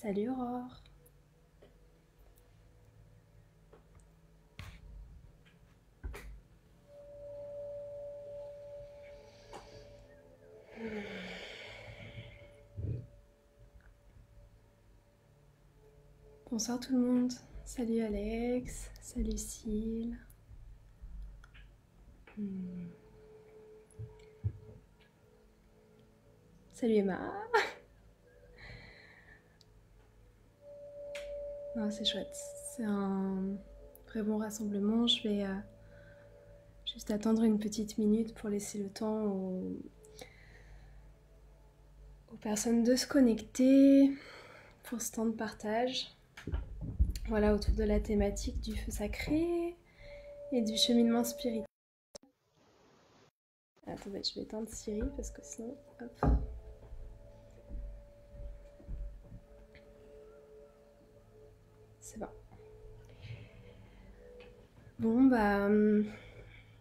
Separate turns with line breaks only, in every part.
Salut Aurore. Bonsoir tout le monde. Salut Alex. Salut Cyle. Salut Emma. Non, c'est chouette. C'est un très bon rassemblement. Je vais juste attendre une petite minute pour laisser le temps aux personnes de se connecter pour ce temps de partage. Voilà, autour de la thématique du feu sacré et du cheminement spirituel. Attendez, je vais éteindre Siri parce que sinon... Hop. C'est bon. Bon, bah...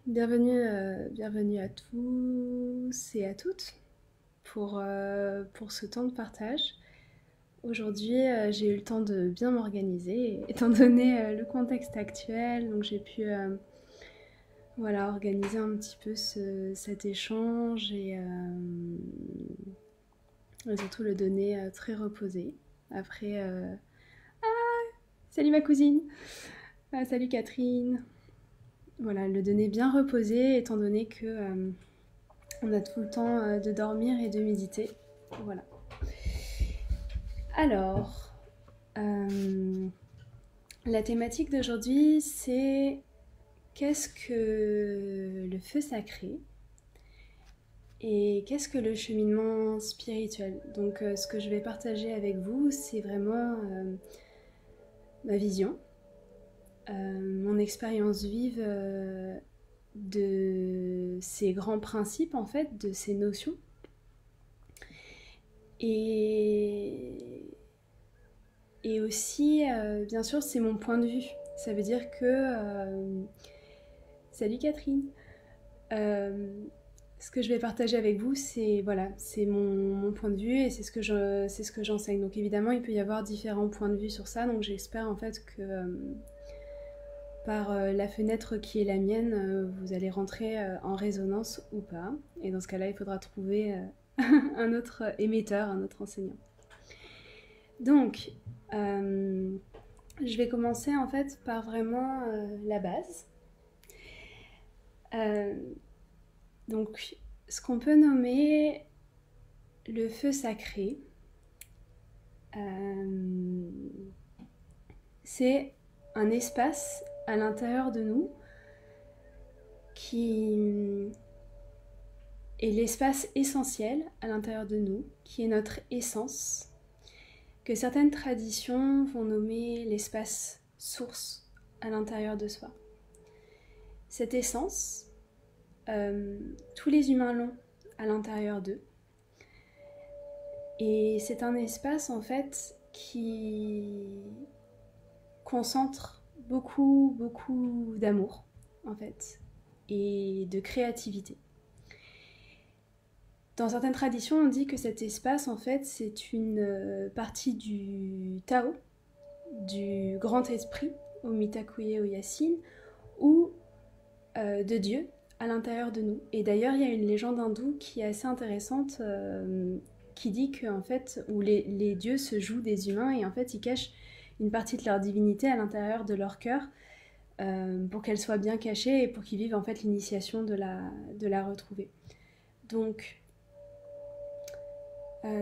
bienvenue à tous et à toutes pour ce temps de partage. Aujourd'hui, j'ai eu le temps de bien m'organiser, étant donné le contexte actuel, donc j'ai pu voilà, organiser un petit peu cet échange et surtout le donner très reposé. Après, salut ma cousine, salut Catherine. Voilà, le donner bien reposé, étant donné que on a tout le temps de dormir et de méditer. Voilà. Alors, la thématique d'aujourd'hui, c'est qu'est-ce que le feu sacré et qu'est-ce que le cheminement spirituel. Donc, ce que je vais partager avec vous, c'est vraiment ma vision, mon expérience vive de ces grands principes, en fait, de ces notions. Et aussi, bien sûr, c'est mon point de vue. Ça veut dire que... salut Catherine. Ce que je vais partager avec vous, c'est voilà, c'est mon point de vue et c'est ce que j'enseigne. Donc évidemment, il peut y avoir différents points de vue sur ça. Donc j'espère en fait que par la fenêtre qui est la mienne, vous allez rentrer en résonance ou pas. Et dans ce cas-là, il faudra trouver un autre émetteur, un autre enseignant. Donc, je vais commencer en fait par vraiment la base. Donc, ce qu'on peut nommer le feu sacré, c'est un espace à l'intérieur de nous qui est l'espace essentiel à l'intérieur de nous, qui est notre essence, que certaines traditions vont nommer l'espace source à l'intérieur de soi. Cette essence, tous les humains l'ont à l'intérieur d'eux. Et c'est un espace en fait qui concentre beaucoup d'amour en fait et de créativité. Dans certaines traditions, on dit que cet espace en fait c'est une partie du Tao, du grand esprit, au Mitakuye Oyasin, ou de Dieu à l'intérieur de nous. Et d'ailleurs, il y a une légende hindoue qui est assez intéressante qui dit que en fait, où les dieux se jouent des humains et en fait, ils cachent une partie de leur divinité à l'intérieur de leur cœur pour qu'elle soit bien cachée et pour qu'ils vivent en fait l'initiation de la retrouver. Donc,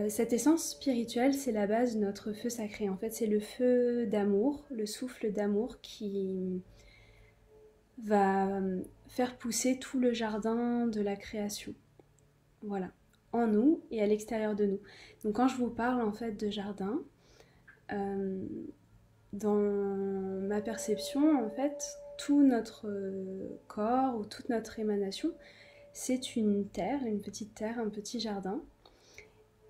cette essence spirituelle, c'est la base de notre feu sacré. En fait, c'est le feu d'amour, le souffle d'amour qui va faire pousser tout le jardin de la création. Voilà, en nous et à l'extérieur de nous. Donc quand je vous parle en fait de jardin, dans ma perception, en fait, tout notre corps ou toute notre émanation, c'est une terre, une petite terre, un petit jardin.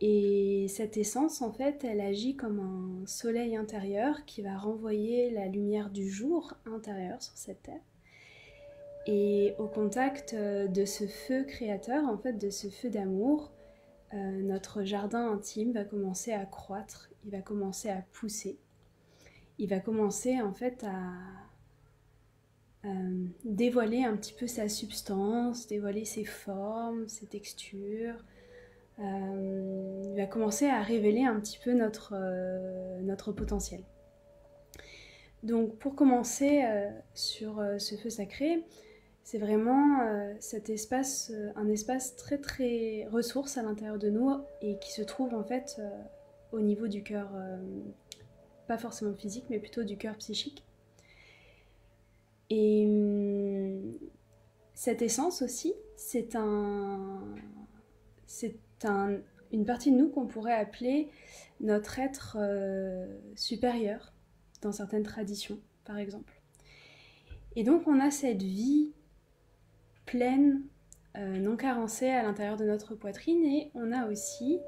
Et cette essence, en fait, elle agit comme un soleil intérieur qui va renvoyer la lumière du jour intérieur sur cette terre. Et au contact de ce feu créateur, en fait, de ce feu d'amour, notre jardin intime va commencer à croître, il va commencer à pousser, il va commencer en fait à dévoiler un petit peu sa substance, dévoiler ses formes, ses textures. Il va commencer à révéler un petit peu notre potentiel. Donc pour commencer sur ce feu sacré, c'est vraiment cet espace, un espace très très ressource à l'intérieur de nous et qui se trouve en fait au niveau du cœur, pas forcément physique, mais plutôt du cœur psychique. Et cette essence aussi, c'est une partie de nous qu'on pourrait appeler notre être supérieur, dans certaines traditions, par exemple. Et donc on a cette vie pleine, non carencée à l'intérieur de notre poitrine, et on a aussi,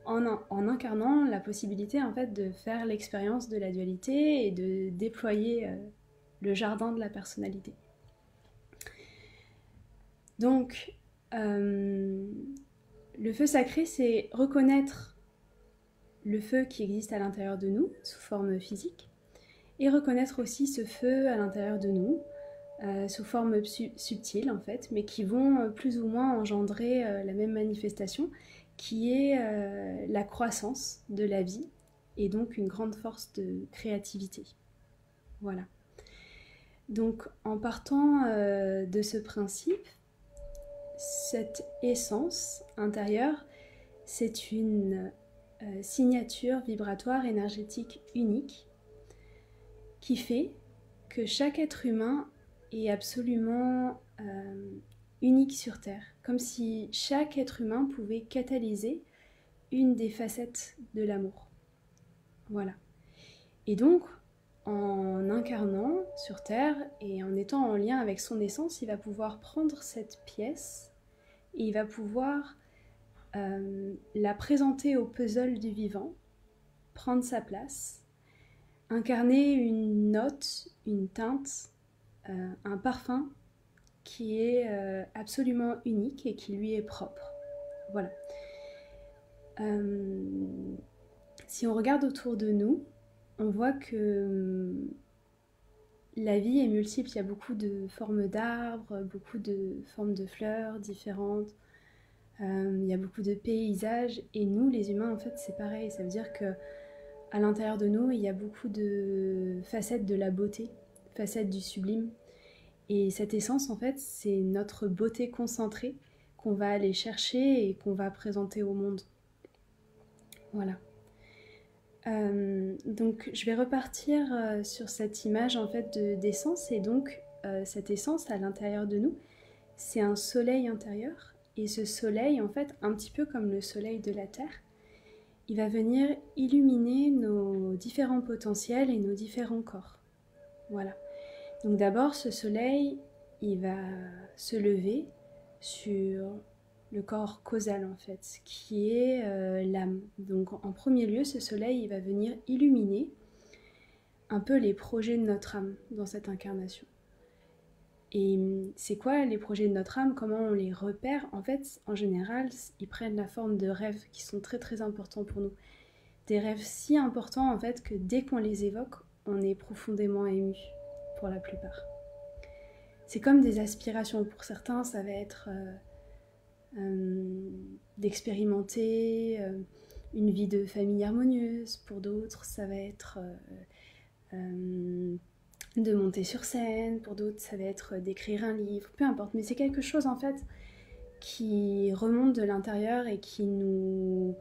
en incarnant la possibilité en fait de faire l'expérience de la dualité et de déployer le jardin de la personnalité. Donc, le feu sacré, c'est reconnaître le feu qui existe à l'intérieur de nous, sous forme physique, et reconnaître aussi ce feu à l'intérieur de nous, sous forme subtile en fait, mais qui vont plus ou moins engendrer la même manifestation, qui est la croissance de la vie, et donc une grande force de créativité. Voilà. Donc en partant de ce principe, cette essence intérieure, c'est une signature vibratoire énergétique unique qui fait que chaque être humain est absolument unique sur Terre, comme si chaque être humain pouvait catalyser une des facettes de l'amour. Voilà. Et donc, en incarnant sur Terre et en étant en lien avec son essence, il va pouvoir prendre cette pièce et il va pouvoir la présenter au puzzle du vivant, prendre sa place, incarner une note, une teinte, un parfum qui est absolument unique et qui lui est propre. Voilà. Si on regarde autour de nous, on voit que la vie est multiple. Il y a beaucoup de formes d'arbres, beaucoup de formes de fleurs différentes. Il y a beaucoup de paysages. Et nous, les humains, en fait, c'est pareil. Ça veut dire que à l'intérieur de nous, il y a beaucoup de facettes de la beauté, facettes du sublime. Et cette essence, en fait, c'est notre beauté concentrée qu'on va aller chercher et qu'on va présenter au monde. Voilà. Donc je vais repartir sur cette image en fait d'essence, et donc cette essence à l'intérieur de nous, c'est un soleil intérieur, et ce soleil en fait, un petit peu comme le soleil de la Terre, il va venir illuminer nos différents potentiels et nos différents corps. Voilà. Donc d'abord ce soleil, il va se lever sur le corps causal en fait, qui est l'âme. Donc en premier lieu, ce soleil il va venir illuminer un peu les projets de notre âme dans cette incarnation. Et c'est quoi les projets de notre âme? Comment on les repère? En fait, en général, ils prennent la forme de rêves qui sont très très importants pour nous. Des rêves si importants en fait que dès qu'on les évoque, on est profondément ému pour la plupart. C'est comme des aspirations. Pour certains, ça va être d'expérimenter une vie de famille harmonieuse. Pour d'autres, ça va être de monter sur scène. Pour d'autres, ça va être d'écrire un livre. Peu importe, mais c'est quelque chose en fait qui remonte de l'intérieur et qui nous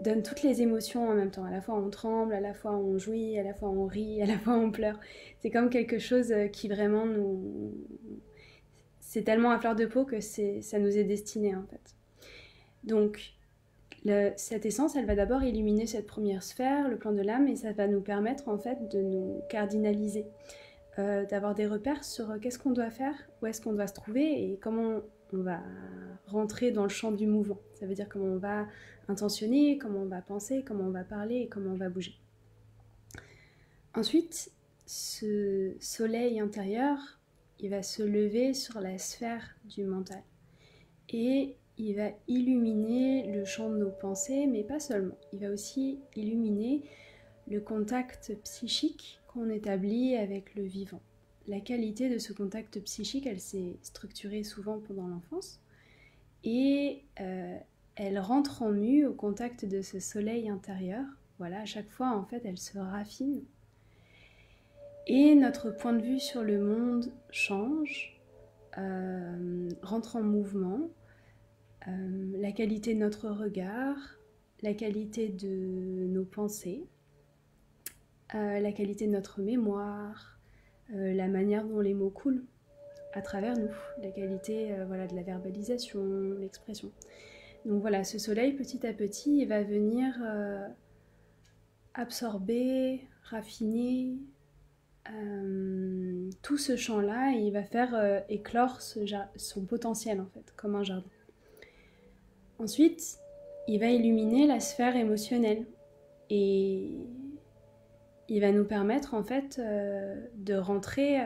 donne toutes les émotions en même temps. À la fois on tremble, à la fois on jouit, à la fois on rit, à la fois on pleure. C'est comme quelque chose qui vraiment nous... C'est tellement à fleur de peau que ça nous est destiné en fait. Donc cette essence, elle va d'abord illuminer cette première sphère, le plan de l'âme, et ça va nous permettre en fait de nous cardinaliser, d'avoir des repères sur qu'est-ce qu'on doit faire, où est-ce qu'on doit se trouver et comment on va rentrer dans le champ du mouvement. Ça veut dire comment on va intentionner, comment on va penser, comment on va parler et comment on va bouger. Ensuite, ce soleil intérieur, il va se lever sur la sphère du mental. Et il va illuminer le champ de nos pensées, mais pas seulement. Il va aussi illuminer le contact psychique qu'on établit avec le vivant. La qualité de ce contact psychique, elle s'est structurée souvent pendant l'enfance et elle rentre en nu au contact de ce soleil intérieur. Voilà, à chaque fois, en fait, elle se raffine. Et notre point de vue sur le monde change, rentre en mouvement. La qualité de notre regard, la qualité de nos pensées, la qualité de notre mémoire, la manière dont les mots coulent à travers nous, la qualité voilà, de la verbalisation, l'expression. Donc voilà, ce soleil, petit à petit, il va venir absorber, raffiner tout ce champ-là et il va faire éclore son potentiel, en fait, comme un jardin. Ensuite, il va illuminer la sphère émotionnelle et il va nous permettre en fait de rentrer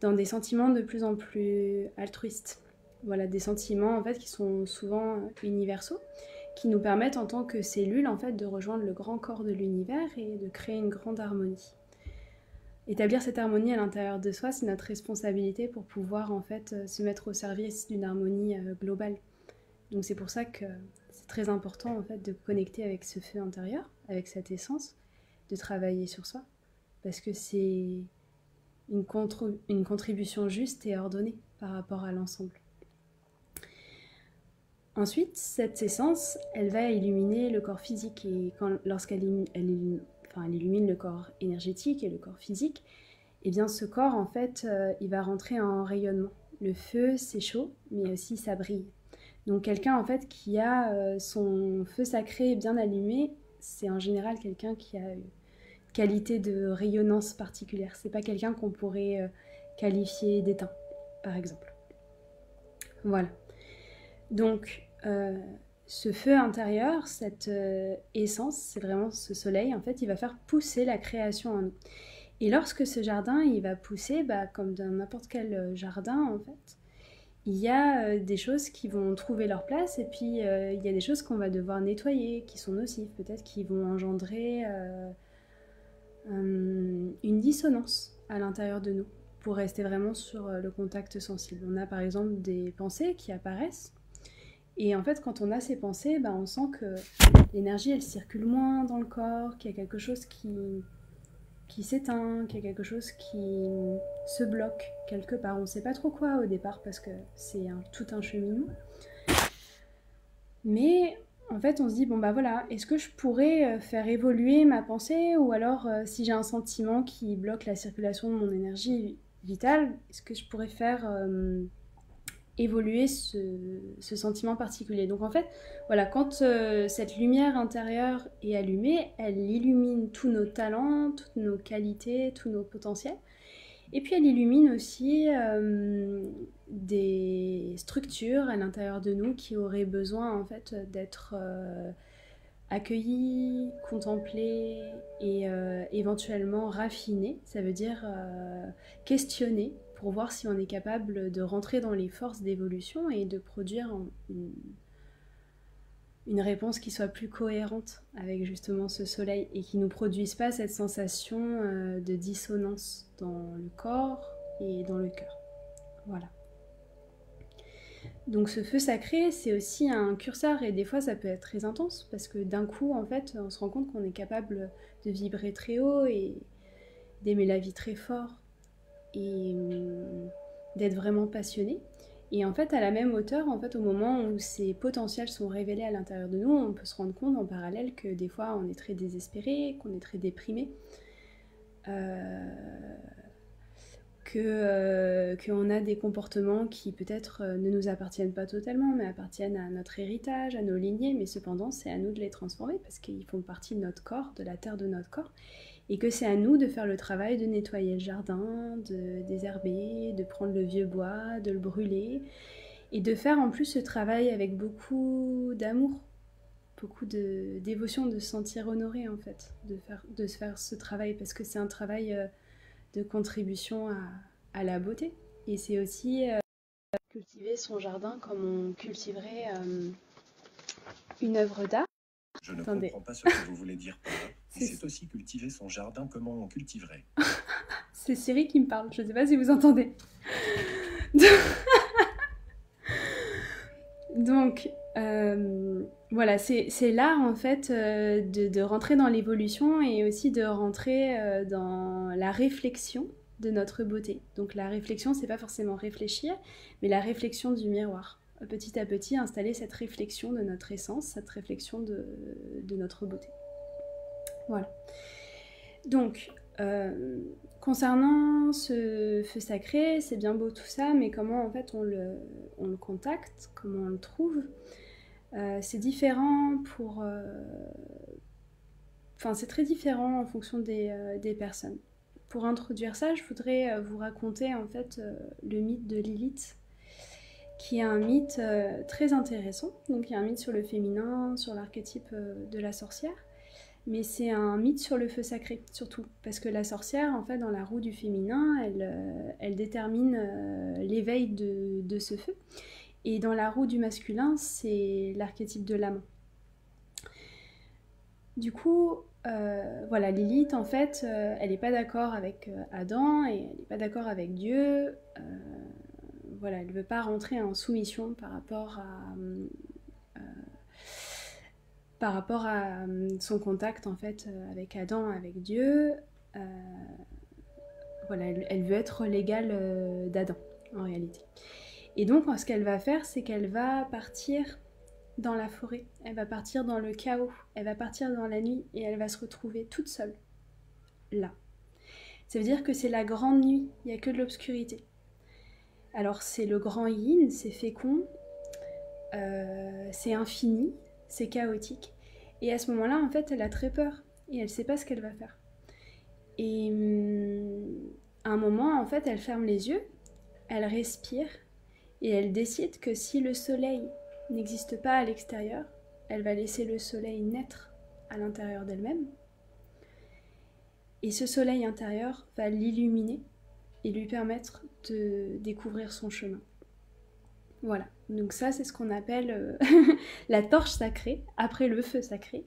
dans des sentiments de plus en plus altruistes. Voilà, des sentiments en fait qui sont souvent universaux, qui nous permettent en tant que cellules en fait de rejoindre le grand corps de l'univers et de créer une grande harmonie. Établir cette harmonie à l'intérieur de soi, c'est notre responsabilité pour pouvoir en fait se mettre au service d'une harmonie globale. Donc c'est pour ça que c'est très important en fait de connecter avec ce feu intérieur, avec cette essence, de travailler sur soi, parce que c'est une contribution juste et ordonnée par rapport à l'ensemble. Ensuite, cette essence, elle va illuminer le corps physique et lorsqu'elle illumine le corps énergétique et le corps physique, et bien ce corps en fait, il va rentrer en rayonnement. Le feu, c'est chaud, mais aussi ça brille. Donc quelqu'un en fait qui a son feu sacré bien allumé, c'est en général quelqu'un qui a une qualité de rayonnance particulière. C'est pas quelqu'un qu'on pourrait qualifier d'éteint, par exemple. Voilà. Donc ce feu intérieur, cette essence, c'est vraiment ce soleil, en fait, il va faire pousser la création en nous. Et lorsque ce jardin, il va pousser, comme dans n'importe quel jardin, en fait, il y a des choses qui vont trouver leur place et puis il y a des choses qu'on va devoir nettoyer, qui sont nocives, peut-être qui vont engendrer une dissonance à l'intérieur de nous pour rester vraiment sur le contact sensible. On a par exemple des pensées qui apparaissent et en fait quand on a ces pensées, on sent que l'énergie elle circule moins dans le corps, qu'il y a quelque chose qui s'éteint, qu'il y a quelque chose qui se bloque quelque part. On ne sait pas trop quoi au départ parce que c'est tout un cheminement. Mais en fait, on se dit, bon voilà, est-ce que je pourrais faire évoluer ma pensée ou alors si j'ai un sentiment qui bloque la circulation de mon énergie vitale, est-ce que je pourrais faire évoluer ce sentiment particulier. Donc en fait, voilà, quand cette lumière intérieure est allumée, elle illumine tous nos talents, toutes nos qualités, tous nos potentiels. Et puis elle illumine aussi des structures à l'intérieur de nous qui auraient besoin en fait d'être accueillies, contemplées et éventuellement raffinées. Ça veut dire questionner pour voir si on est capable de rentrer dans les forces d'évolution et de produire une réponse qui soit plus cohérente avec justement ce soleil et qui ne nous produise pas cette sensation de dissonance dans le corps et dans le cœur. Voilà. Donc ce feu sacré, c'est aussi un curseur et des fois ça peut être très intense parce que d'un coup, en fait, on se rend compte qu'on est capable de vibrer très haut et d'aimer la vie très fort et d'être vraiment passionné. Et en fait, à la même hauteur, en fait, au moment où ces potentiels sont révélés à l'intérieur de nous, on peut se rendre compte en parallèle que des fois, on est très désespéré, qu'on est très déprimé, qu'on a des comportements qui peut-être ne nous appartiennent pas totalement, mais appartiennent à notre héritage, à nos lignées, mais cependant, c'est à nous de les transformer parce qu'ils font partie de notre corps, de la terre de notre corps. Et que c'est à nous de faire le travail de nettoyer le jardin, de désherber, de prendre le vieux bois, de le brûler, et de faire en plus ce travail avec beaucoup d'amour, beaucoup de dévotion, de se sentir honoré en fait, de se faire ce travail, parce que c'est un travail de contribution à la beauté. Et c'est aussi cultiver son jardin comme on cultiverait une œuvre d'art.
Je ne
Attendez.
comprends pas ce que vous voulez dire par là. Et
C'est
c'est aussi cultiver son jardin, comment on cultiverait.
c'est Siri qui me parle, je ne sais pas si vous entendez. Donc, voilà, c'est l'art en fait de rentrer dans l'évolution et aussi de rentrer dans la réflexion de notre beauté. Donc la réflexion, c'est pas forcément réfléchir, mais la réflexion du miroir. Petit à petit, installer cette réflexion de notre essence, cette réflexion de notre beauté. Voilà. Donc, concernant ce feu sacré, c'est bien beau tout ça, mais comment en fait on le contacte, comment on le trouve, c'est différent pour... Enfin, c'est très différent en fonction des personnes. Pour introduire ça, je voudrais vous raconter en fait le mythe de Lilith, qui est un mythe très intéressant. Donc il y a un mythe sur le féminin, sur l'archétype de la sorcière, mais c'est un mythe sur le feu sacré, surtout. Parce que la sorcière, en fait, dans la roue du féminin, elle détermine l'éveil de ce feu. Et dans la roue du masculin, c'est l'archétype de l'amant. Du coup, voilà, Lilith, en fait, elle n'est pas d'accord avec Adam et elle n'est pas d'accord avec Dieu. Voilà, elle ne veut pas rentrer en soumission par rapport à son contact en fait avec Adam, avec Dieu. Voilà, elle veut être l'égale d'Adam en réalité. Et donc ce qu'elle va faire, c'est qu'elle va partir dans la forêt, elle va partir dans le chaos, elle va partir dans la nuit et elle va se retrouver toute seule là. Ça veut dire que c'est la grande nuit, il n'y a que de l'obscurité. Alors c'est le grand yin, c'est fécond, c'est infini, c'est chaotique. Et à ce moment-là, en fait, elle a très peur et elle ne sait pas ce qu'elle va faire. Et à un moment, en fait, elle ferme les yeux, elle respire et elle décide que si le soleil n'existe pas à l'extérieur, elle va laisser le soleil naître à l'intérieur d'elle-même. Et ce soleil intérieur va l'illuminer et lui permettre de découvrir son chemin. Voilà, donc ça c'est ce qu'on appelle la torche sacrée, après le feu sacré.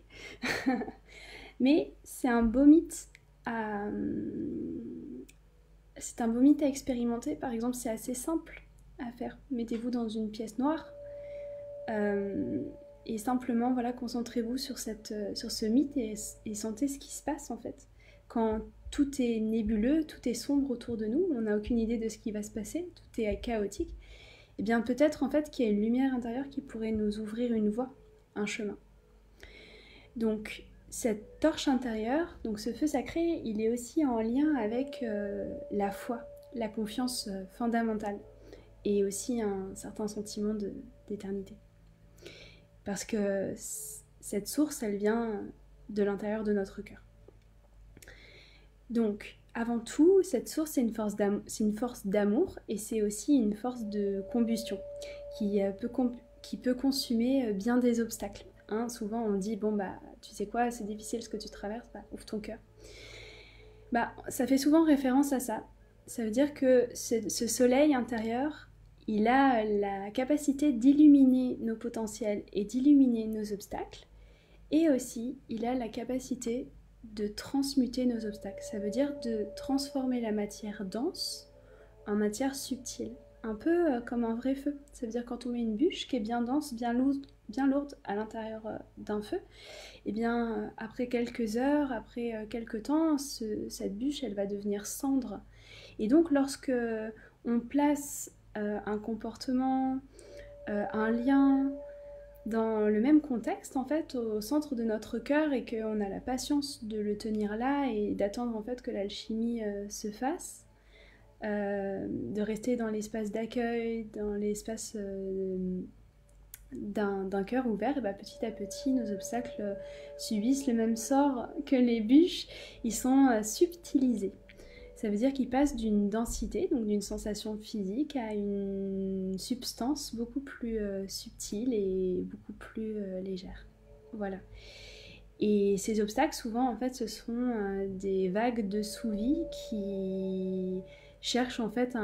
Mais c'est un beau mythe à... C'est un beau mythe à expérimenter, par exemple c'est assez simple à faire. Mettez-vous dans une pièce noire et simplement voilà, concentrez-vous sur ce mythe et sentez ce qui se passe en fait. Quand tout est nébuleux, tout est sombre autour de nous, on n'a aucune idée de ce qui va se passer, tout est chaotique, et bien peut-être en fait qu'il y a une lumière intérieure qui pourrait nous ouvrir une voie, un chemin. Donc cette torche intérieure, donc ce feu sacré, il est aussi en lien avec la foi, la confiance fondamentale, et aussi un certain sentiment d'éternité. Parce que cette source, elle vient de l'intérieur de notre cœur. Donc, avant tout, cette source, c'est une force d'amour et c'est aussi une force de combustion qui peut consumer bien des obstacles. Hein, souvent, on dit, bon, bah, tu sais quoi, c'est difficile ce que tu traverses, bah, ouvre ton cœur. Bah, ça fait souvent référence à ça. Ça veut dire que ce soleil intérieur, il a la capacité d'illuminer nos potentiels et d'illuminer nos obstacles. Et aussi, il a la capacité de transmuter nos obstacles. Ça veut dire de transformer la matière dense en matière subtile. Un peu comme un vrai feu. Ça veut dire quand on met une bûche qui est bien dense, bien lourde à l'intérieur d'un feu, et bien après quelques heures, après quelques temps, cette bûche, elle va devenir cendre. Et donc lorsque on place un comportement, un lien dans le même contexte en fait au centre de notre cœur et qu'on a la patience de le tenir là et d'attendre en fait que l'alchimie se fasse, de rester dans l'espace d'accueil, dans l'espace d'un cœur ouvert, et bah, petit à petit nos obstacles subissent le même sort que les bûches, ils sont subtilisés. Ça veut dire qu'ils passent d'une densité, donc d'une sensation physique, à une substance beaucoup plus subtile et beaucoup plus légère. Voilà. Et ces obstacles, souvent, en fait, ce sont des vagues de sous-vie cherche en fait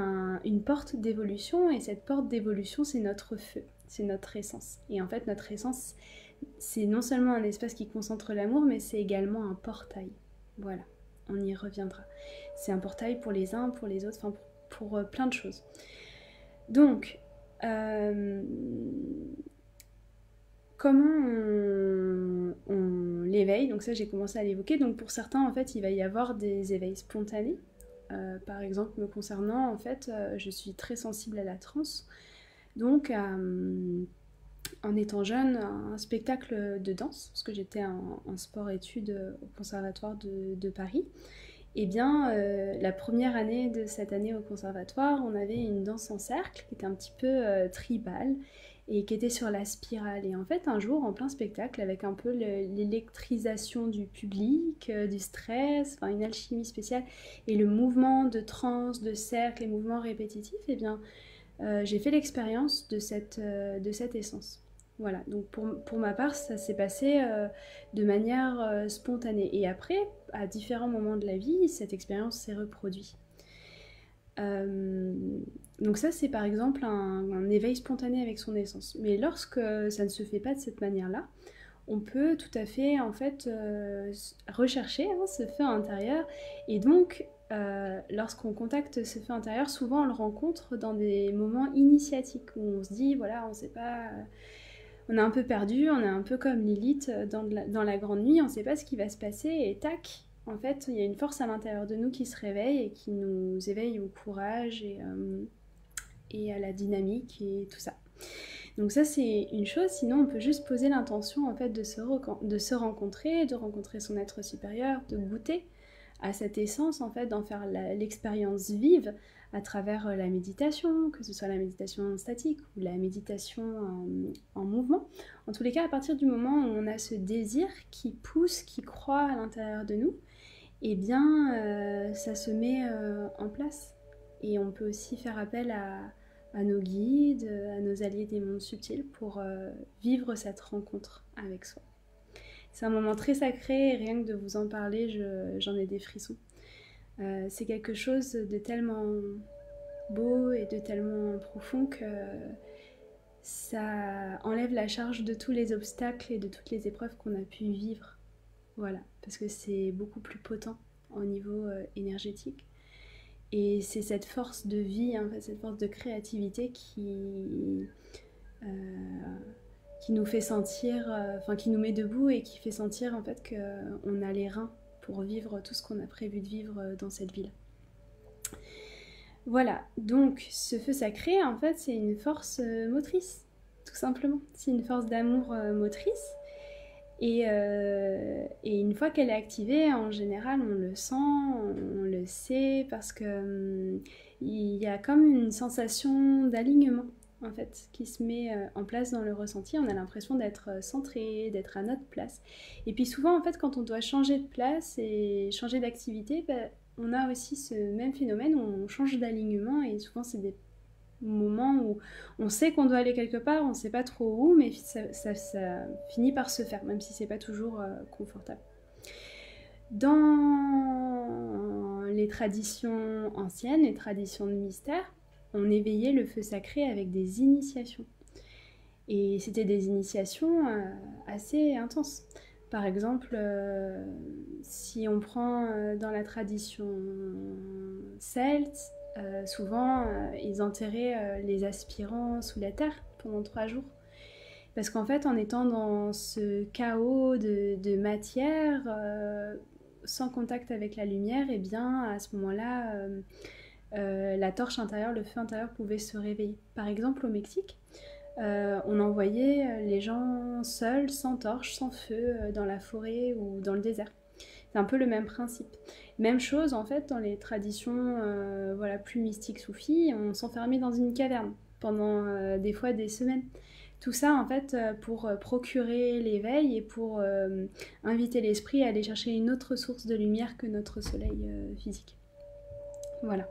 une porte d'évolution, et cette porte d'évolution, c'est notre feu, c'est notre essence. Et en fait, notre essence, c'est non seulement un espace qui concentre l'amour, mais c'est également un portail. Voilà, on y reviendra. C'est un portail pour les uns, pour les autres, enfin pour plein de choses. Donc, comment on l'éveille? Donc ça, j'ai commencé à l'évoquer. Donc pour certains, en fait, il va y avoir des éveils spontanés. Par exemple, me concernant, en fait, je suis très sensible à la transe. Donc, en étant jeune, un spectacle de danse, parce que j'étais en sport-études au Conservatoire de Paris. Eh bien, la première année de cette année au conservatoire, on avait une danse en cercle qui était un petit peu tribale et qui était sur la spirale. Et en fait, un jour, en plein spectacle, avec un peu l'électrisation du public, du stress, enfin une alchimie spéciale, et le mouvement de transe, de cercle, les mouvements répétitifs, eh bien, j'ai fait l'expérience de cette essence. Voilà, donc pour ma part, ça s'est passé de manière spontanée. Et après, à différents moments de la vie, cette expérience s'est reproduite. Donc ça, c'est par exemple un éveil spontané avec son essence. Mais lorsque ça ne se fait pas de cette manière-là, on peut tout à fait en fait rechercher ce feu intérieur. Et donc, lorsqu'on contacte ce feu intérieur, souvent on le rencontre dans des moments initiatiques où on se dit, voilà, on ne sait pas... on est un peu perdu, on est un peu comme Lilith dans la grande nuit, on ne sait pas ce qui va se passer, et tac, en fait, il y a une force à l'intérieur de nous qui se réveille et qui nous éveille au courage et à la dynamique et tout ça. Donc ça, c'est une chose. Sinon, on peut juste poser l'intention en fait de se rencontrer, de rencontrer son être supérieur, de goûter à cette essence, en fait, d'en faire l'expérience vive à travers la méditation, que ce soit la méditation statique ou la méditation en mouvement. En tous les cas, à partir du moment où on a ce désir qui pousse, qui croît à l'intérieur de nous, eh bien, ça se met en place. Et on peut aussi faire appel à nos guides, à nos alliés des mondes subtils pour vivre cette rencontre avec soi. C'est un moment très sacré, et rien que de vous en parler, j'en ai des frissons. C'est quelque chose de tellement beau et de tellement profond que ça enlève la charge de tous les obstacles et de toutes les épreuves qu'on a pu vivre. Voilà, parce que c'est beaucoup plus potent au niveau énergétique. Et c'est cette force de vie, en fait, cette force de créativité qui nous fait sentir, qui nous met debout et qui fait sentir en fait qu'on a les reins pour vivre tout ce qu'on a prévu de vivre dans cette ville. Voilà, donc ce feu sacré, en fait, c'est une force motrice, tout simplement. C'est une force d'amour motrice. Et une fois qu'elle est activée, en général, on le sent, on le sait, parce que il y a comme une sensation d'alignement, en fait, qui se met en place dans le ressenti. On a l'impression d'être centré, d'être à notre place. Et puis souvent, en fait, quand on doit changer de place et changer d'activité, on a aussi ce même phénomène où on change d'alignement, et souvent, c'est des moment où on sait qu'on doit aller quelque part, on ne sait pas trop où, mais ça finit par se faire, même si c'est pas toujours confortable. Dans les traditions anciennes, les traditions de mystère, on éveillait le feu sacré avec des initiations. Et c'était des initiations assez intenses. Par exemple, si on prend dans la tradition celte, souvent ils enterraient les aspirants sous la terre pendant 3 jours. Parce qu'en fait, en étant dans ce chaos de matière, sans contact avec la lumière, et bien à ce moment-là, la torche intérieure, le feu intérieur pouvait se réveiller. Par exemple, au Mexique, on envoyait les gens seuls, sans torche, sans feu, dans la forêt ou dans le désert. C'est un peu le même principe. Même chose en fait dans les traditions plus mystiques soufis, on s'enfermait dans une caverne pendant des fois des semaines. Tout ça en fait pour procurer l'éveil et pour inviter l'esprit à aller chercher une autre source de lumière que notre soleil physique. Voilà.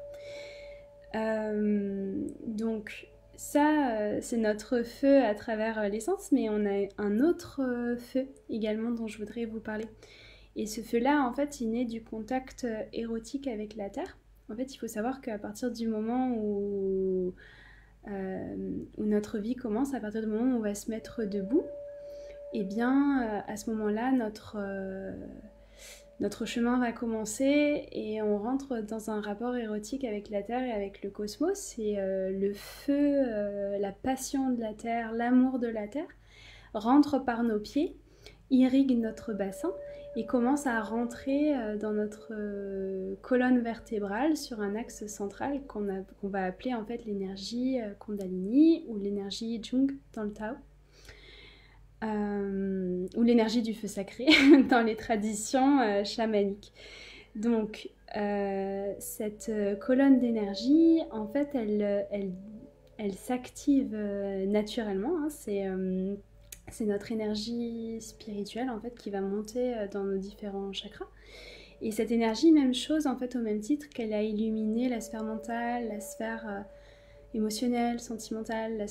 Donc ça, c'est notre feu à travers l'essence, mais on a un autre feu également dont je voudrais vous parler. Et ce feu-là, en fait, il naît du contact érotique avec la terre. En fait, il faut savoir qu'à partir du moment où notre vie commence, à partir du moment où on va se mettre debout, et bien à ce moment-là, notre chemin va commencer et on rentre dans un rapport érotique avec la Terre et avec le cosmos. Et le feu, la passion de la Terre, l'amour de la Terre rentre par nos pieds, irrigue notre bassin et commence à rentrer dans notre colonne vertébrale sur un axe central qu'on va appeler en fait l'énergie Kundalini ou l'énergie Jung dans le Tao. Ou l'énergie du feu sacré dans les traditions chamaniques. Donc, cette colonne d'énergie, en fait, elle s'active naturellement. Hein. C'est notre énergie spirituelle, en fait, qui va monter dans nos différents chakras. Et cette énergie, même chose, en fait, au même titre qu'elle a illuminé la sphère mentale, la sphère émotionnelle, sentimentale, la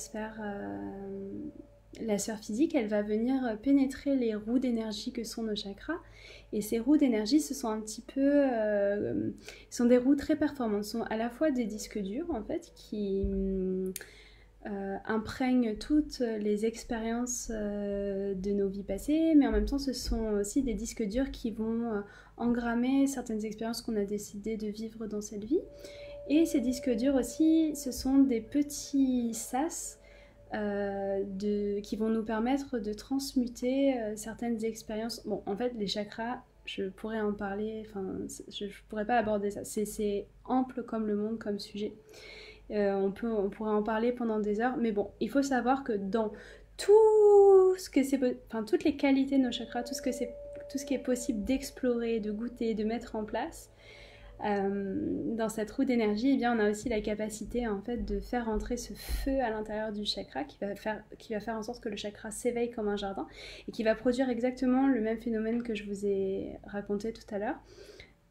sphère physique, elle va venir pénétrer les roues d'énergie que sont nos chakras. Et ces roues d'énergie, ce sont un petit peu... sont des roues très performantes. Ce sont à la fois des disques durs, en fait, qui imprègnent toutes les expériences de nos vies passées, mais en même temps, ce sont aussi des disques durs qui vont engrammer certaines expériences qu'on a décidé de vivre dans cette vie. Et ces disques durs aussi, ce sont des petits sas qui vont nous permettre de transmuter certaines expériences. Bon, en fait, les chakras, je pourrais en parler, enfin, je pourrais pas aborder ça. C'est ample comme le monde, comme sujet. On pourrait en parler pendant des heures, mais bon, il faut savoir que dans tout ce que toutes les qualités de nos chakras, tout ce qui est possible d'explorer, de goûter, de mettre en place, dans cette roue d'énergie, eh bien, on a aussi la capacité en fait de faire entrer ce feu à l'intérieur du chakra qui va faire en sorte que le chakra s'éveille comme un jardin et qui va produire exactement le même phénomène que je vous ai raconté tout à l'heure,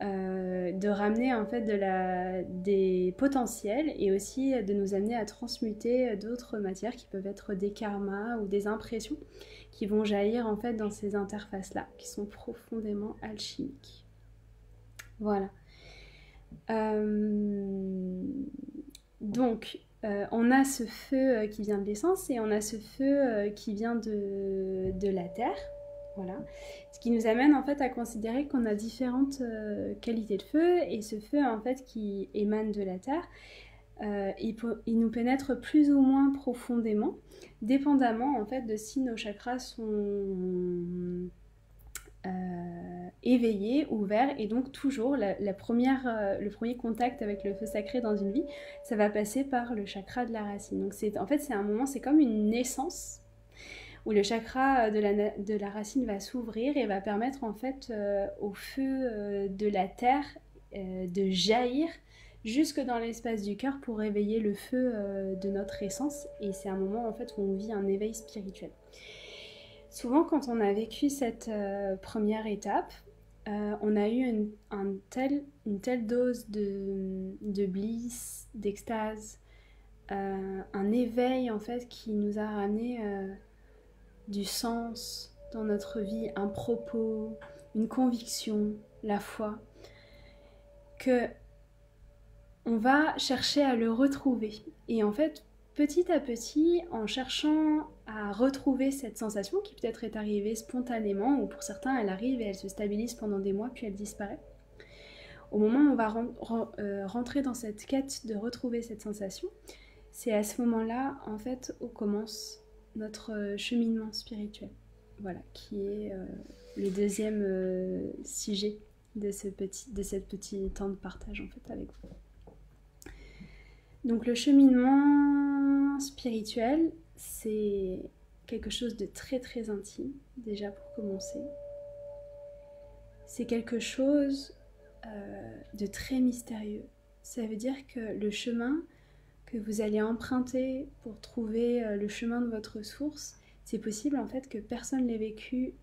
de ramener en fait des potentiels et aussi de nous amener à transmuter d'autres matières qui peuvent être des karmas ou des impressions qui vont jaillir en fait dans ces interfaces-là qui sont profondément alchimiques. Voilà. Donc, on a ce feu qui vient de l'essence et on a ce feu qui vient de la terre. Voilà. Ce qui nous amène en fait à considérer qu'on a différentes qualités de feu et ce feu en fait qui émane de la terre, il nous pénètre plus ou moins profondément, dépendamment en fait de si nos chakras sont éveillé, ouvert, et donc toujours le premier contact avec le feu sacré dans une vie, ça va passer par le chakra de la racine. Donc c'est un moment, c'est comme une naissance où le chakra de la racine va s'ouvrir et va permettre en fait au feu de la terre de jaillir jusque dans l'espace du cœur pour réveiller le feu de notre essence, et c'est un moment en fait où on vit un éveil spirituel. Souvent, quand on a vécu cette première étape, on a eu une telle dose de bliss, d'extase, un éveil en fait qui nous a ramené du sens dans notre vie, un propos, une conviction, la foi, que on va chercher à le retrouver. Et en fait, petit à petit, en cherchant à retrouver cette sensation qui peut-être est arrivée spontanément, ou pour certains elle arrive et elle se stabilise pendant des mois puis elle disparaît, au moment où on va rentrer dans cette quête de retrouver cette sensation, c'est à ce moment-là en fait où commence notre cheminement spirituel. Voilà, qui est le deuxième sujet de cette petit temps de partage en fait avec vous. Donc le cheminement spirituel, c'est quelque chose de très très intime, déjà pour commencer. C'est quelque chose de très mystérieux. Ça veut dire que le chemin que vous allez emprunter pour trouver le chemin de votre source, c'est possible en fait que personne l'ait vécu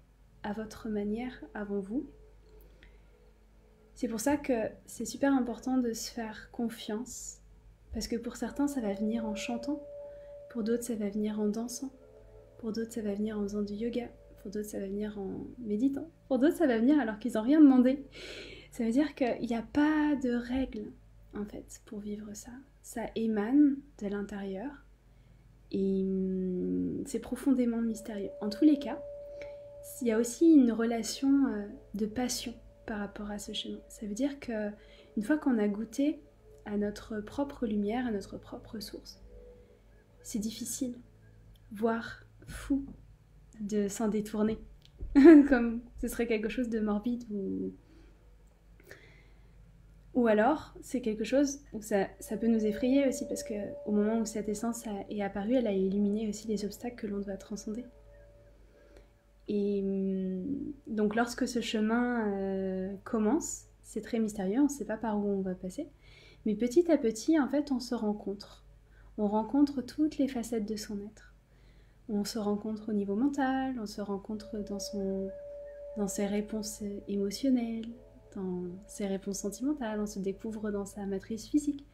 à votre manière avant vous. C'est pour ça que c'est super important de se faire confiance. Parce que pour certains, ça va venir en chantant, pour d'autres, ça va venir en dansant, pour d'autres, ça va venir en faisant du yoga, pour d'autres, ça va venir en méditant, pour d'autres, ça va venir alors qu'ils n'ont rien demandé. Ça veut dire qu'il n'y a pas de règles, en fait, pour vivre ça. Ça émane de l'intérieur et c'est profondément mystérieux. En tous les cas, il y a aussi une relation de passion par rapport à ce chemin. Ça veut dire qu'une fois qu'on a goûté à notre propre lumière, à notre propre source, c'est difficile, voire fou, de s'en détourner. Comme ce serait quelque chose de morbide ou alors c'est quelque chose où ça peut nous effrayer aussi parce qu'au moment où cette essence est apparue, elle a illuminé aussi les obstacles que l'on doit transcender. Et donc lorsque ce chemin commence, c'est très mystérieux, on ne sait pas par où on va passer, mais petit à petit, en fait, on se rencontre. On rencontre toutes les facettes de son être. On se rencontre au niveau mental, on se rencontre dans ses réponses émotionnelles, dans ses réponses sentimentales, on se découvre dans sa matrice physique,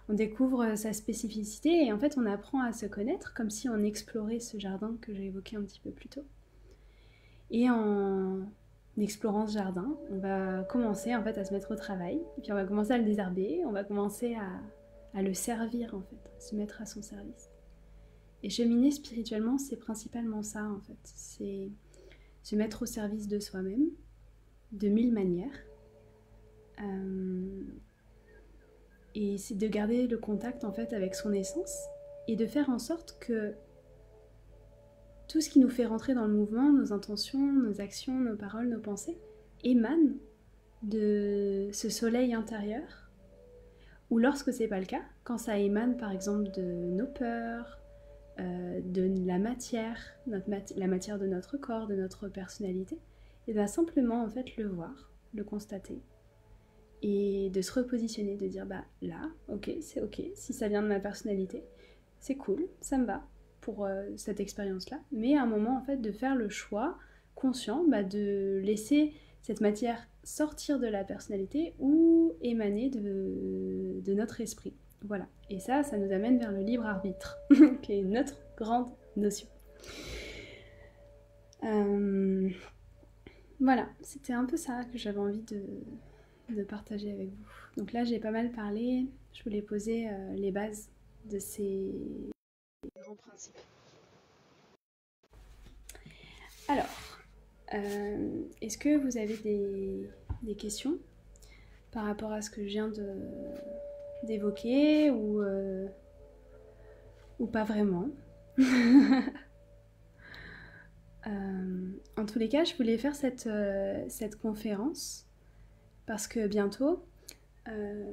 on découvre sa spécificité et en fait on apprend à se connaître comme si on explorait ce jardin que j'ai évoqué un petit peu plus tôt. Et en explorant ce jardin, on va commencer en fait à se mettre au travail, et puis on va commencer à le désherber, on va commencer à le servir en fait, à se mettre à son service. Et cheminer spirituellement, c'est principalement ça en fait, c'est se mettre au service de soi-même, de 1000 manières. Et c'est de garder le contact en fait avec son essence et de faire en sorte que tout ce qui nous fait rentrer dans le mouvement, nos intentions, nos actions, nos paroles, nos pensées, émanent de ce soleil intérieur. Ou lorsque c'est pas le cas, quand ça émane par exemple de nos peurs, de la matière, la matière de notre corps, de notre personnalité, et bien simplement en fait le voir, le constater et de se repositionner, de dire bah là, ok, c'est ok, si ça vient de ma personnalité, c'est cool, ça me va pour cette expérience-là, mais à un moment en fait de faire le choix conscient de laisser cette matière sortir de la personnalité ou émaner de notre esprit. Voilà, et ça nous amène vers le libre arbitre, qui est notre grande notion. Voilà, c'était un peu ça que j'avais envie de partager avec vous. Donc là, j'ai pas mal parlé, je voulais poser les bases de ces grands principes. Alors, est-ce que vous avez des questions par rapport à ce que je viens d'évoquer ou pas vraiment? En tous les cas, je voulais faire cette conférence parce que bientôt, je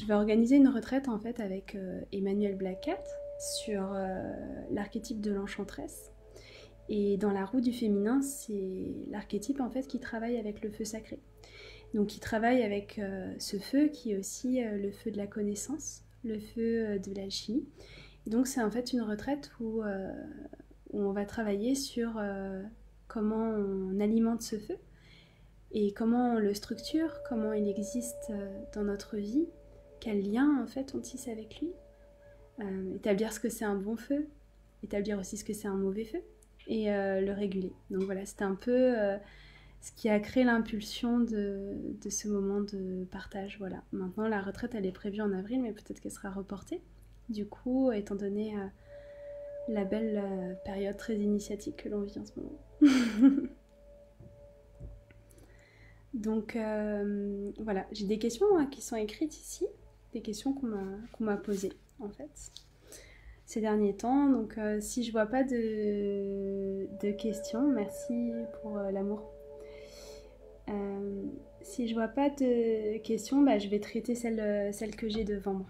vais organiser une retraite en fait avec Emmanuel Blackat sur l'archétype de l'enchanteresse. Et dans la roue du féminin, c'est l'archétype en fait qui travaille avec le feu sacré. Donc qui travaille avec ce feu qui est aussi le feu de la connaissance, le feu de l'alchimie. Et donc c'est en fait une retraite où on va travailler sur comment on alimente ce feu et comment on le structure, comment il existe dans notre vie, quel lien en fait on tisse avec lui, établir ce que c'est un bon feu, établir aussi ce que c'est un mauvais feu et le réguler. Donc voilà, c'était un peu ce qui a créé l'impulsion de ce moment de partage. Voilà. Maintenant la retraite elle est prévue en avril mais peut-être qu'elle sera reportée. Du coup, étant donné la belle période très initiatique que l'on vit en ce moment. Donc voilà, j'ai des questions qui sont écrites ici, des questions qu'on m'a posées en fait ces derniers temps. Donc si je vois pas de questions, merci pour l'amour. Si je vois pas de questions, je vais traiter celle que j'ai devant moi.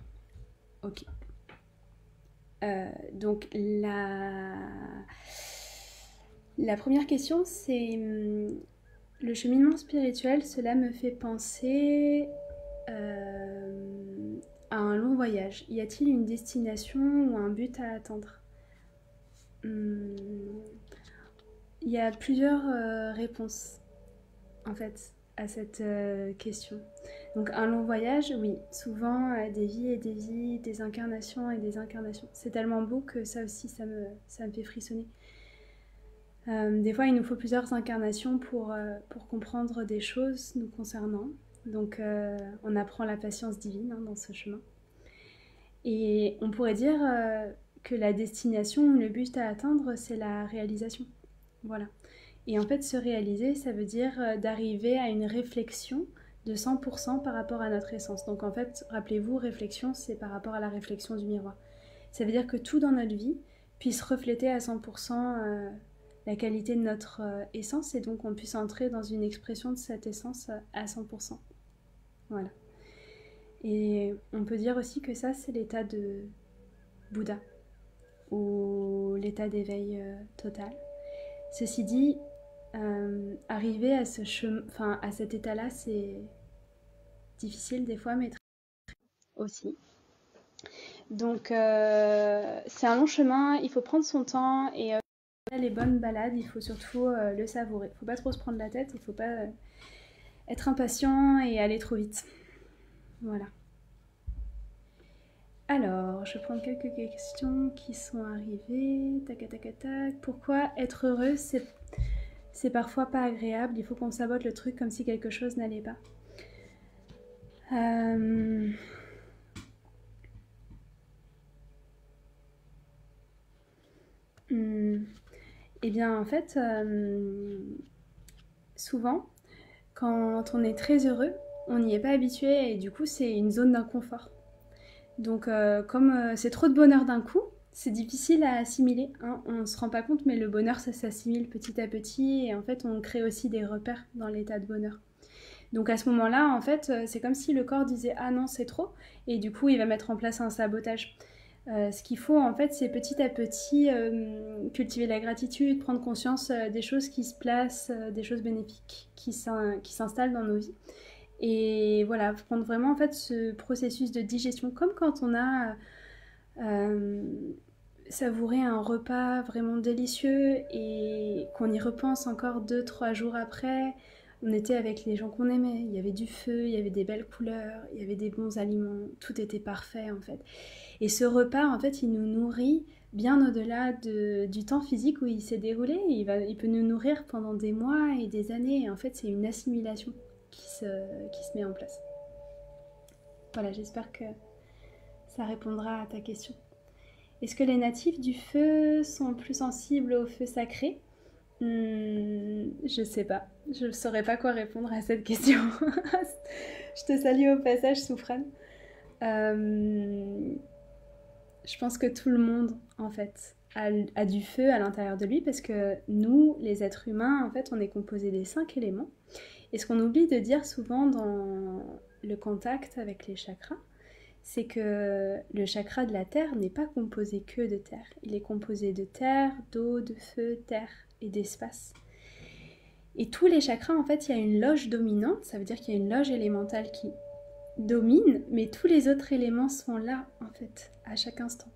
Ok. Donc la première question c'est le cheminement spirituel, cela me fait penser à un long voyage. Y a-t-il une destination ou un but à atteindre? Il y a plusieurs réponses en fait à cette question. Donc un long voyage, oui, souvent des vies et des vies, des incarnations et des incarnations. C'est tellement beau que ça aussi ça me fait frissonner. Des fois, il nous faut plusieurs incarnations pour comprendre des choses nous concernant. Donc on apprend la patience divine dans ce chemin. Et on pourrait dire que la destination, le but à atteindre, c'est la réalisation. Voilà. Et en fait, se réaliser, ça veut dire d'arriver à une réflexion de 100% par rapport à notre essence. Donc en fait, rappelez-vous, réflexion, c'est par rapport à la réflexion du miroir. Ça veut dire que tout dans notre vie puisse refléter à 100% la qualité de notre essence et donc on puisse entrer dans une expression de cette essence à 100%. Voilà. Et on peut dire aussi que ça, c'est l'état de Bouddha ou l'état d'éveil total. Ceci dit, arriver à à cet état-là, c'est difficile des fois, mais très aussi. Donc c'est un long chemin, il faut prendre son temps et les bonnes balades, il faut surtout le savourer. Il ne faut pas trop se prendre la tête, il ne faut pas être impatient et aller trop vite. Voilà. Alors, je prends quelques questions qui sont arrivées. Tac, tac, tac, tac. Pourquoi être heureux, c'est parfois pas agréable. Il faut qu'on sabote le truc comme si quelque chose n'allait pas. Eh bien, en fait, souvent, quand on est très heureux, on n'y est pas habitué et du coup, c'est une zone d'inconfort. Donc, comme c'est trop de bonheur d'un coup, c'est difficile à assimiler. Hein. On ne se rend pas compte, mais le bonheur, ça s'assimile petit à petit. Et en fait, on crée aussi des repères dans l'état de bonheur. Donc, à ce moment-là, en fait, c'est comme si le corps disait « Ah non, c'est trop ». Et du coup, il va mettre en place un sabotage. Ce qu'il faut, en fait, c'est petit à petit cultiver la gratitude, prendre conscience des choses qui se placent, des choses bénéfiques qui s'installent dans nos vies. Et voilà, prendre vraiment en fait ce processus de digestion, comme quand on a savouré un repas vraiment délicieux et qu'on y repense encore 2-3 jours après. On était avec les gens qu'on aimait, il y avait du feu, il y avait des belles couleurs, il y avait des bons aliments, tout était parfait en fait. Et ce repas, en fait, il nous nourrit bien au-delà du temps physique où il s'est déroulé. Il peut nous nourrir pendant des mois et des années. Et en fait, c'est une assimilation qui se met en place. Voilà, j'espère que ça répondra à ta question. Est-ce que les natifs du feu sont plus sensibles au feu sacré ? Je sais pas. Je ne saurais pas quoi répondre à cette question. Je te salue au passage, Soufrane. Je pense que tout le monde, en fait, a du feu à l'intérieur de lui parce que nous, les êtres humains, en fait, on est composé des 5 éléments. Et ce qu'on oublie de dire souvent dans le contact avec les chakras, c'est que le chakra de la terre n'est pas composé que de terre. Il est composé de terre, d'eau, de feu, terre et d'espace. Et tous les chakras, en fait, il y a une loge dominante, ça veut dire qu'il y a une loge élémentale qui domine, mais tous les autres éléments sont là, en fait, à chaque instant.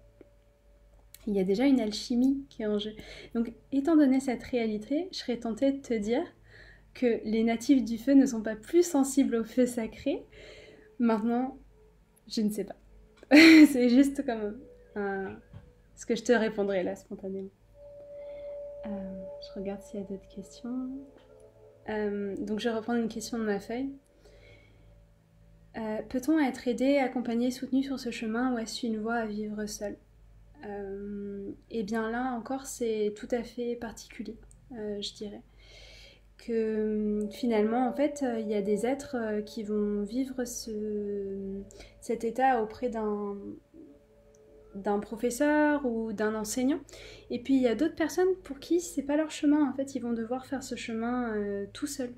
Il y a déjà une alchimie qui est en jeu. Donc, étant donné cette réalité, je serais tentée de te dire que les natifs du feu ne sont pas plus sensibles au feu sacré. Maintenant, je ne sais pas. C'est juste comme ce que je te répondrai là, spontanément. Je regarde s'il y a d'autres questions. Donc, je vais reprendre une question de ma feuille. Peut-on être aidé, accompagné, soutenu sur ce chemin ou est-ce une voie à vivre seul ? Et bien là encore, c'est tout à fait particulier, je dirais. Que finalement, en fait, il y a des êtres qui vont vivre cet état auprès d'un professeur ou d'un enseignant. Et puis, il y a d'autres personnes pour qui c'est pas leur chemin. En fait, ils vont devoir faire ce chemin tout seuls.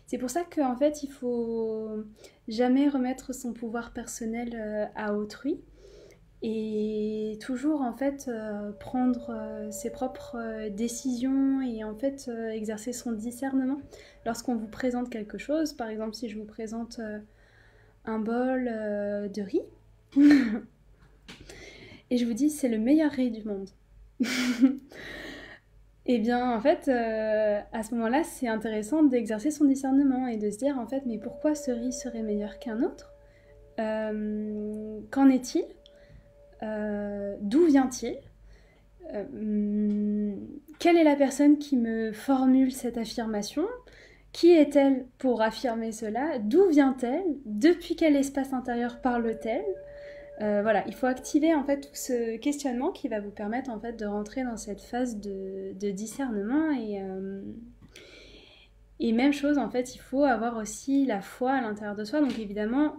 C'est pour ça qu'en fait, il faut jamais remettre son pouvoir personnel à autrui et toujours en fait prendre ses propres décisions et en fait exercer son discernement lorsqu'on vous présente quelque chose. Par exemple, si je vous présente un bol de riz et je vous dis c'est le meilleur riz du monde. Et bien en fait à ce moment-là c'est intéressant d'exercer son discernement et de se dire en fait mais pourquoi ce riz serait meilleur qu'un autre ? Qu'en est-il ? D'où vient-il ? Quelle est la personne qui me formule cette affirmation ? Qui est-elle pour affirmer cela? D'où vient-elle? Depuis quel espace intérieur parle-t-elle? Voilà, il faut activer en fait tout ce questionnement qui va vous permettre en fait de rentrer dans cette phase de discernement et même chose en fait, il faut avoir aussi la foi à l'intérieur de soi. Donc évidemment,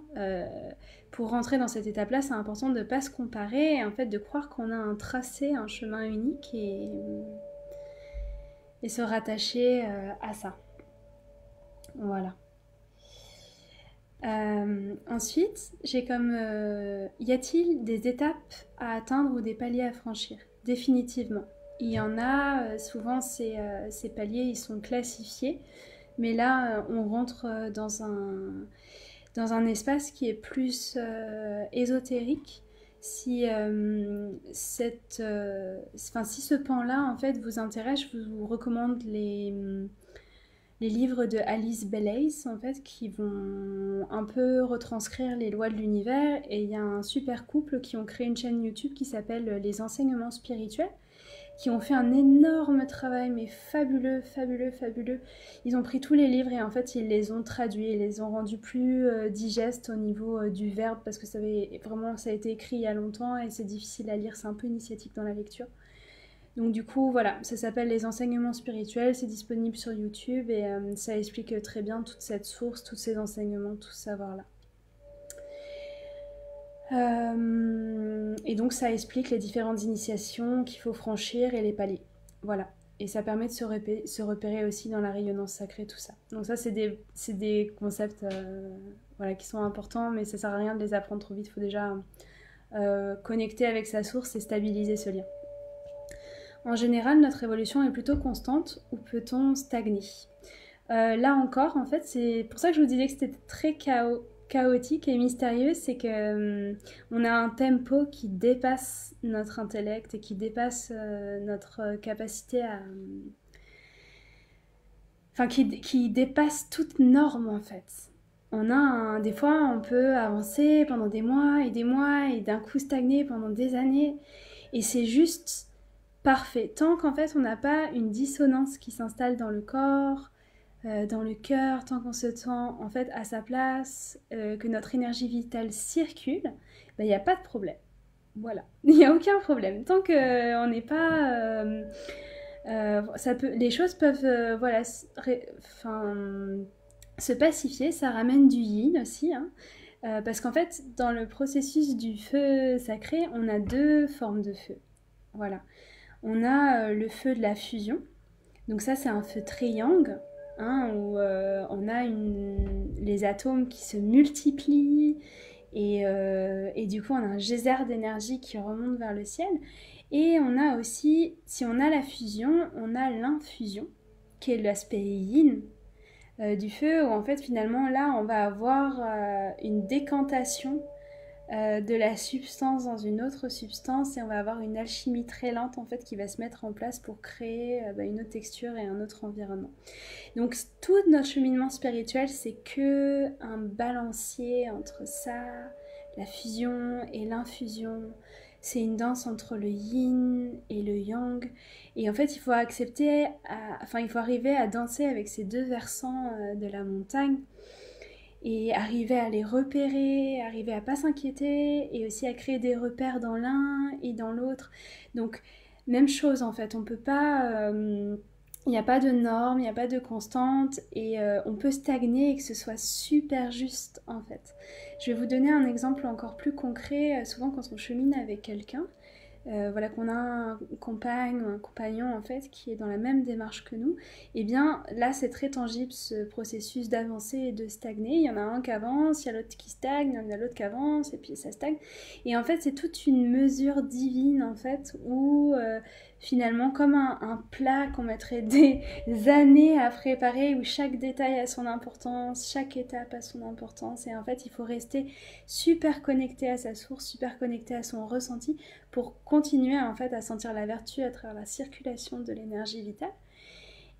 pour rentrer dans cette étape-là, c'est important de ne pas se comparer et en fait de croire qu'on a un tracé, un chemin unique et se rattacher à ça. Voilà. Ensuite, j'ai comme y a-t-il des étapes à atteindre ou des paliers à franchir? Définitivement. Il y en a, souvent ces paliers ils sont classifiés, mais là on rentre dans un espace qui est plus ésotérique. Si, si ce pan-là en fait vous intéresse, je vous recommande les livres de Alice Belays en fait qui vont un peu retranscrire les lois de l'univers et il y a un super couple qui ont créé une chaîne YouTube qui s'appelle Les Enseignements Spirituels qui ont fait un énorme travail mais fabuleux, fabuleux, fabuleux. Ils ont pris tous les livres et en fait ils les ont traduits, ils les ont rendus plus digestes au niveau du verbe parce que ça a été écrit il y a longtemps et c'est difficile à lire, c'est un peu initiatique dans la lecture. Donc du coup, voilà, ça s'appelle Les Enseignements Spirituels, c'est disponible sur YouTube et ça explique très bien toute cette source, tous ces enseignements, tout ce savoir-là. Et donc ça explique les différentes initiations qu'il faut franchir et les paliers. Voilà. Et ça permet de se repérer aussi dans la rayonnance sacrée, tout ça. Donc ça, c'est des concepts voilà, qui sont importants, mais ça sert à rien de les apprendre trop vite. Il faut déjà connecter avec sa source et stabiliser ce lien. En général, notre évolution est plutôt constante ou peut-on stagner? Là encore, en fait, c'est pour ça que je vous disais que c'était très chaotique et mystérieux, c'est que on a un tempo qui dépasse notre intellect et qui dépasse notre capacité à... Enfin, qui dépasse toute norme, en fait. Des fois, on peut avancer pendant des mois et d'un coup stagner pendant des années. Et c'est juste... parfait. Tant qu'en fait on n'a pas une dissonance qui s'installe dans le corps, dans le cœur, tant qu'on se sent en fait à sa place, que notre énergie vitale circule, il n'y a pas de problème. Voilà, il n'y a aucun problème. Tant qu'on n'est pas... les choses peuvent voilà, se pacifier, ça ramène du yin aussi, hein. Parce qu'en fait, dans le processus du feu sacré, on a deux formes de feu. Voilà. On a le feu de la fusion, donc ça c'est un feu triangle, hein, où on a les atomes qui se multiplient et du coup on a un geyser d'énergie qui remonte vers le ciel. Et on a aussi, si on a la fusion, on a l'infusion, qui est l'aspect yin du feu, où en fait finalement là on va avoir une décantation de la substance dans une autre substance et on va avoir une alchimie très lente en fait qui va se mettre en place pour créer une autre texture et un autre environnement. Donc tout notre cheminement spirituel c'est que un balancier entre ça, la fusion et l'infusion. C'est une danse entre le yin et le yang et en fait il faut il faut arriver à danser avec ces deux versants de la montagne et arriver à les repérer, arriver à pas s'inquiéter et aussi à créer des repères dans l'un et dans l'autre. Donc même chose en fait, on peut pas, il n'y a pas de normes, il n'y a pas de constante et on peut stagner et que ce soit super juste en fait. Je vais vous donner un exemple encore plus concret, souvent quand on chemine avec quelqu'un, voilà, qu'on a un compagne ou un compagnon en fait qui est dans la même démarche que nous, et bien là c'est très tangible ce processus d'avancer et de stagner. Il y en a un qui avance, il y a l'autre qui stagne, il y en a l'autre qui avance et puis ça stagne. Et en fait c'est toute une mesure divine en fait où finalement comme un plat qu'on mettrait des années à préparer où chaque détail a son importance, chaque étape a son importance et en fait il faut rester super connecté à sa source, super connecté à son ressenti pour continuer en fait à sentir la vertu à travers la circulation de l'énergie vitale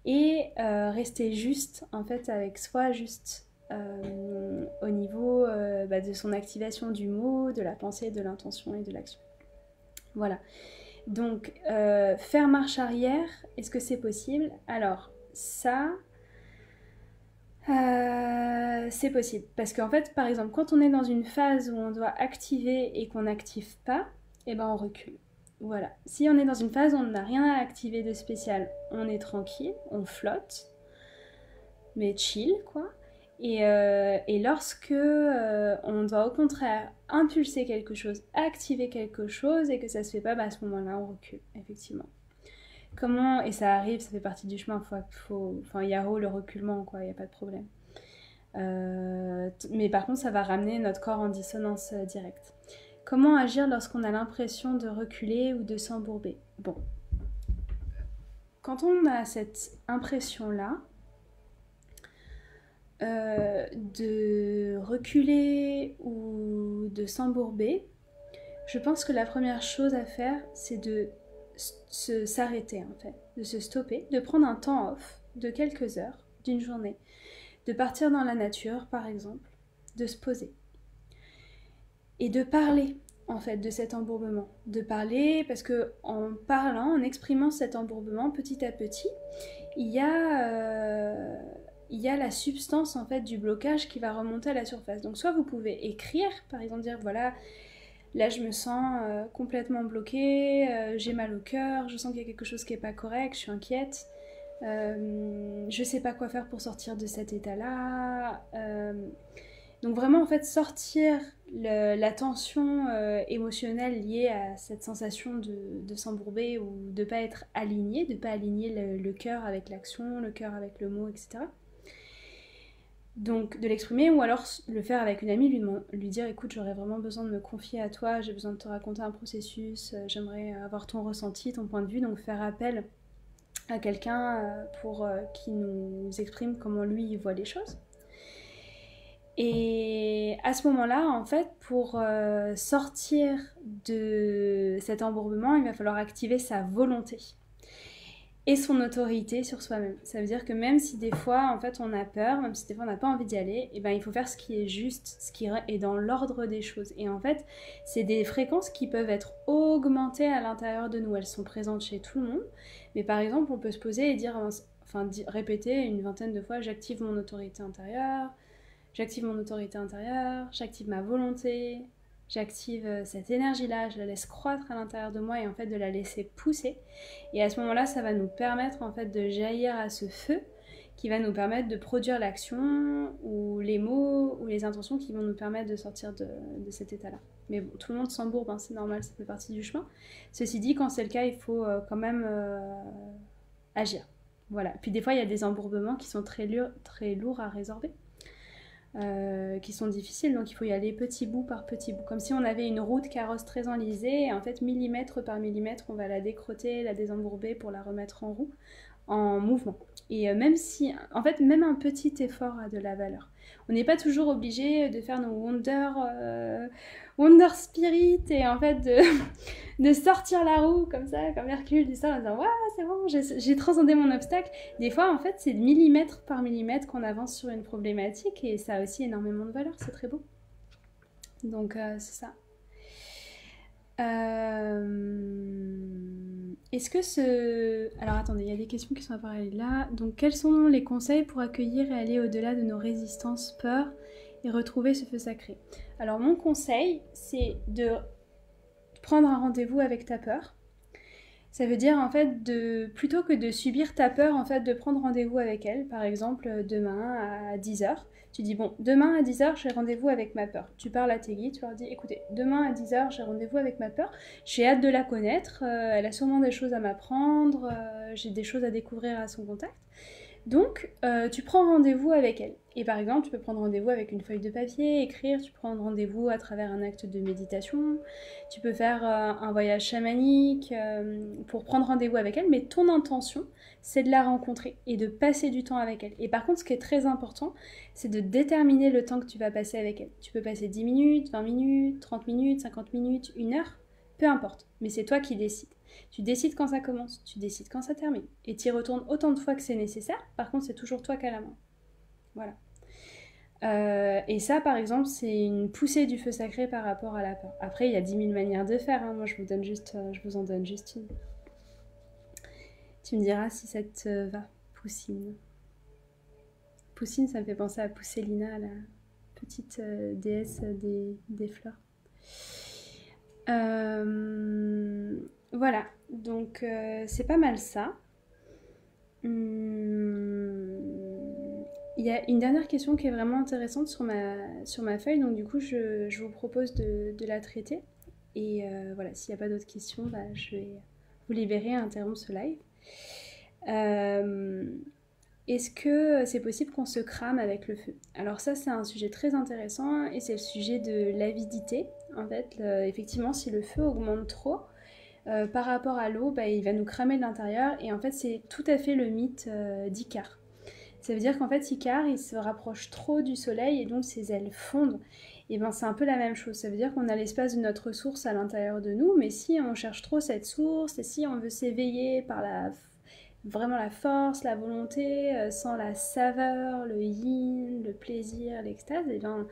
et rester juste en fait avec soi, juste au niveau de son activation du mot, de la pensée, de l'intention et de l'action. Voilà. Donc faire marche arrière, est-ce que c'est possible? Alors ça, C'est possible. Parce qu'en fait, par exemple, quand on est dans une phase où on doit activer et qu'on n'active pas, eh ben on recule. Voilà. Si on est dans une phase où on n'a rien à activer de spécial, on est tranquille, on flotte, mais chill, quoi. Et lorsque on doit au contraire impulser quelque chose, activer quelque chose et que ça se fait pas, bah à ce moment-là, on recule, effectivement. Comment, et ça arrive, ça fait partie du chemin, enfin, Yahoo, le reculement, quoi, il n'y a pas de problème. Mais par contre, ça va ramener notre corps en dissonance directe. Comment agir lorsqu'on a l'impression de reculer ou de s'embourber? Bon, quand on a cette impression-là, de reculer ou de s'embourber, je pense que la première chose à faire, c'est de s'arrêter en fait, de se stopper, de prendre un temps off de quelques heures, d'une journée, de partir dans la nature par exemple, de se poser et de parler en fait de cet embourbement, de parler parce que en parlant, en exprimant cet embourbement petit à petit, il y a la substance en fait du blocage qui va remonter à la surface. Donc soit vous pouvez écrire, par exemple dire voilà, là je me sens complètement bloquée, j'ai mal au cœur, je sens qu'il y a quelque chose qui n'est pas correct, je suis inquiète, je sais pas quoi faire pour sortir de cet état-là. Donc vraiment en fait sortir la tension émotionnelle liée à cette sensation de s'embourber ou de pas être aligné, de pas aligner le cœur avec l'action, le cœur avec le mot, etc. Donc de l'exprimer ou alors le faire avec une amie, lui dire écoute j'aurais vraiment besoin de me confier à toi, j'ai besoin de te raconter un processus, j'aimerais avoir ton ressenti, ton point de vue, donc faire appel à quelqu'un pour qui nous exprime comment lui il voit les choses. Et à ce moment-là, en fait, pour sortir de cet embourbement, il va falloir activer sa volonté et son autorité sur soi-même. Ça veut dire que même si des fois, en fait, on a peur, même si des fois on n'a pas envie d'y aller, eh ben, il faut faire ce qui est juste, ce qui est dans l'ordre des choses. Et en fait, c'est des fréquences qui peuvent être augmentées à l'intérieur de nous. Elles sont présentes chez tout le monde. Mais par exemple, on peut se poser et dire, répéter une vingtaine de fois, j'active mon autorité intérieure. J'active mon autorité intérieure, j'active ma volonté, j'active cette énergie-là, je la laisse croître à l'intérieur de moi et en fait de la laisser pousser. Et à ce moment-là, ça va nous permettre en fait de jaillir à ce feu qui va nous permettre de produire l'action ou les mots ou les intentions qui vont nous permettre de sortir de cet état-là. Mais bon, tout le monde s'embourbe, hein, c'est normal, ça fait partie du chemin. Ceci dit, quand c'est le cas, il faut quand même agir. Voilà. Puis des fois, il y a des embourbements qui sont très lourds à résorber. Qui sont difficiles, donc il faut y aller petit bout par petit bout, comme si on avait une route carrosse très enlisée, et en fait millimètre par millimètre on va la décrotter, la désembourber pour la remettre en roue, en mouvement. Et même si, en fait, même un petit effort a de la valeur. On n'est pas toujours obligé de faire nos Wonder Spirit et en fait de sortir la roue comme ça, comme Hercule du sol en disant « Waouh, c'est bon, j'ai transcendé mon obstacle ». Des fois, en fait, c'est millimètre par millimètre qu'on avance sur une problématique et ça a aussi énormément de valeur, c'est très beau. Donc, c'est ça. Est-ce que Alors attendez, il y a des questions qui sont apparues là. Donc quels sont les conseils pour accueillir et aller au-delà de nos résistances, peurs et retrouver ce feu sacré? Alors mon conseil, c'est de prendre un rendez-vous avec ta peur. Ça veut dire en fait plutôt que de subir ta peur, en fait de prendre rendez-vous avec elle. Par exemple, demain à 10h. Tu dis bon, demain à 10h, j'ai rendez-vous avec ma peur. Tu parles à tes guides, tu leur dis écoutez, demain à 10h, j'ai rendez-vous avec ma peur. J'ai hâte de la connaître, elle a sûrement des choses à m'apprendre, j'ai des choses à découvrir à son contact. Donc, tu prends rendez-vous avec elle. Et par exemple, tu peux prendre rendez-vous avec une feuille de papier, écrire, tu prends rendez-vous à travers un acte de méditation, tu peux faire un voyage chamanique pour prendre rendez-vous avec elle, mais ton intention, c'est de la rencontrer et de passer du temps avec elle. Et par contre, ce qui est très important, c'est de déterminer le temps que tu vas passer avec elle. Tu peux passer 10 minutes, 20 minutes, 30 minutes, 50 minutes, 1 heure, peu importe, mais c'est toi qui décides. Tu décides quand ça commence, tu décides quand ça termine. Et tu y retournes autant de fois que c'est nécessaire. Par contre, c'est toujours toi qui as la main. Voilà. Et ça, par exemple, c'est une poussée du feu sacré par rapport à la peur. Après, il y a 10 000 manières de faire. Hein. Moi, je vous en donne juste une. Tu me diras si ça te va, Poussine. Poussine, ça me fait penser à Pousselina, la petite déesse des fleurs. Voilà, donc c'est pas mal ça. Il y a une dernière question qui est vraiment intéressante sur ma feuille, donc du coup je vous propose de la traiter. Et voilà, s'il n'y a pas d'autres questions, bah, je vais vous libérer et interrompre ce live. Est-ce que c'est possible qu'on se crame avec le feu? Alors ça, c'est un sujet très intéressant et c'est le sujet de l'avidité. En fait, effectivement, si le feu augmente trop par rapport à l'eau, bah, il va nous cramer de l'intérieur et en fait, c'est tout à fait le mythe d'Icare. Ça veut dire qu'en fait, Icare, il se rapproche trop du soleil et donc ses ailes fondent. Et ben c'est un peu la même chose. Ça veut dire qu'on a l'espace de notre source à l'intérieur de nous, mais si on cherche trop cette source et si on veut s'éveiller par vraiment la force, la volonté, sans la saveur, le yin, le plaisir, l'extase, et bien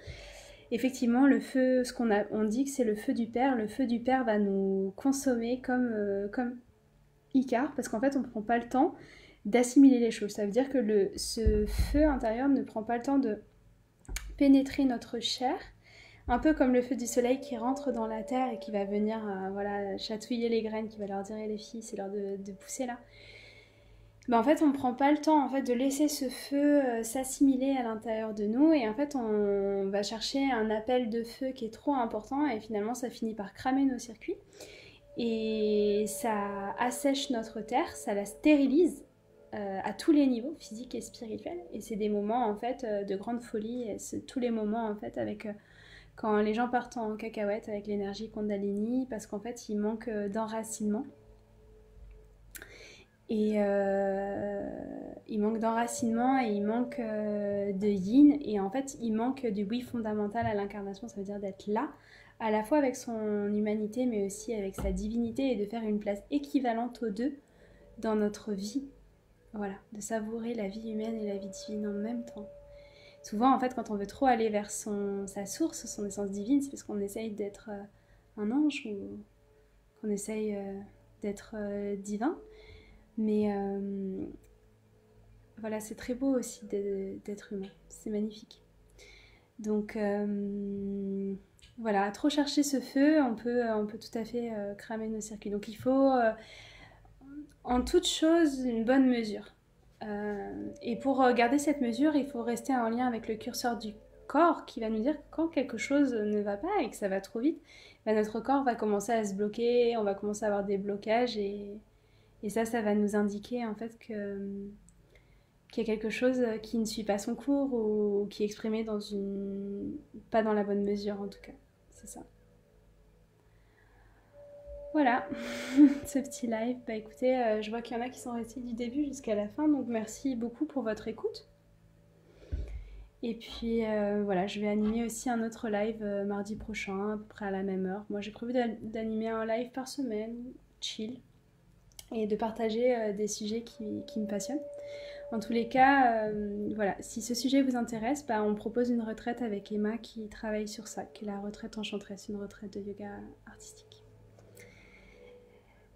effectivement le feu, on dit que c'est le feu du père. Le feu du père va nous consommer comme Icare, parce qu'en fait on ne prend pas le temps d'assimiler les choses. Ça veut dire que ce feu intérieur ne prend pas le temps de pénétrer notre chair, un peu comme le feu du soleil qui rentre dans la terre et qui va venir voilà, chatouiller les graines, qui va leur dire les filles, c'est l'heure de pousser là. Ben en fait, on ne prend pas le temps en fait, de laisser ce feu s'assimiler à l'intérieur de nous et en fait, on va chercher un appel de feu qui est trop important et finalement, ça finit par cramer nos circuits et ça assèche notre terre, ça la stérilise à tous les niveaux, physiques et spirituels. Et c'est des moments en fait de grande folie. Et c'est tous les moments en fait avec quand les gens partent en cacahuète avec l'énergie Kundalini, parce qu'en fait il manque d'enracinement. Et il manque d'enracinement et il manque de yin. Et en fait il manque du oui fondamental à l'incarnation. Ça veut dire d'être là, à la fois avec son humanité, mais aussi avec sa divinité et de faire une place équivalente aux deux dans notre vie. Voilà, de savourer la vie humaine et la vie divine en même temps. Souvent, en fait, quand on veut trop aller vers sa source, son essence divine, c'est parce qu'on essaye d'être un ange ou qu'on essaye d'être divin. Mais voilà, c'est très beau aussi d'être humain. C'est magnifique. Donc, voilà, à trop chercher ce feu, on peut tout à fait cramer nos circuits. Donc, il faut, en toute chose, une bonne mesure. Et pour garder cette mesure, il faut rester en lien avec le curseur du corps qui va nous dire quand quelque chose ne va pas et que ça va trop vite, bah notre corps va commencer à se bloquer, on va commencer à avoir des blocages et ça va nous indiquer en fait qu'il y a quelque chose qui ne suit pas son cours ou qui est exprimé pas dans la bonne mesure en tout cas. C'est ça. Voilà, ce petit live. Bah écoutez, je vois qu'il y en a qui sont restés du début jusqu'à la fin, donc merci beaucoup pour votre écoute. Et puis voilà, je vais animer aussi un autre live mardi prochain, à peu près à la même heure. Moi j'ai prévu d'animer un live par semaine, chill, et de partager des sujets qui me passionnent. En tous les cas, voilà, si ce sujet vous intéresse, bah, on propose une retraite avec Emma qui travaille sur ça, qui est la retraite enchanteresse, une retraite de yoga artistique.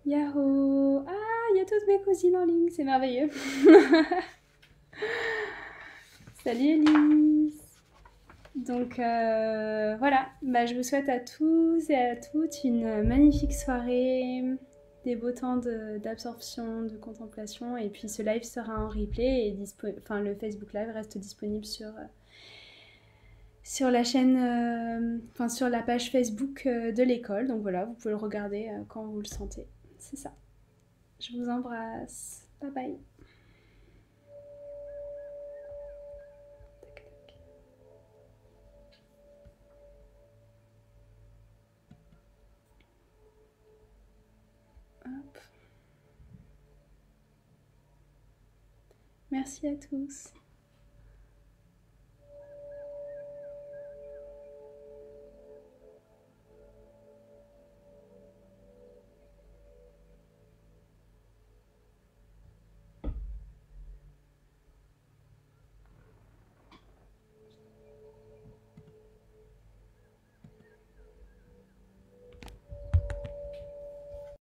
Yahoo! Ah, il y a toutes mes cousines en ligne, c'est merveilleux. Salut Elise! Donc voilà, bah, je vous souhaite à tous et à toutes une magnifique soirée, des beaux temps d'absorption, de contemplation. Et puis ce live sera en replay et le Facebook Live reste disponible sur la chaîne, sur la page Facebook de l'école. Donc voilà, vous pouvez le regarder quand vous le sentez. C'est ça. Je vous embrasse. Bye bye. Hop. Merci à tous.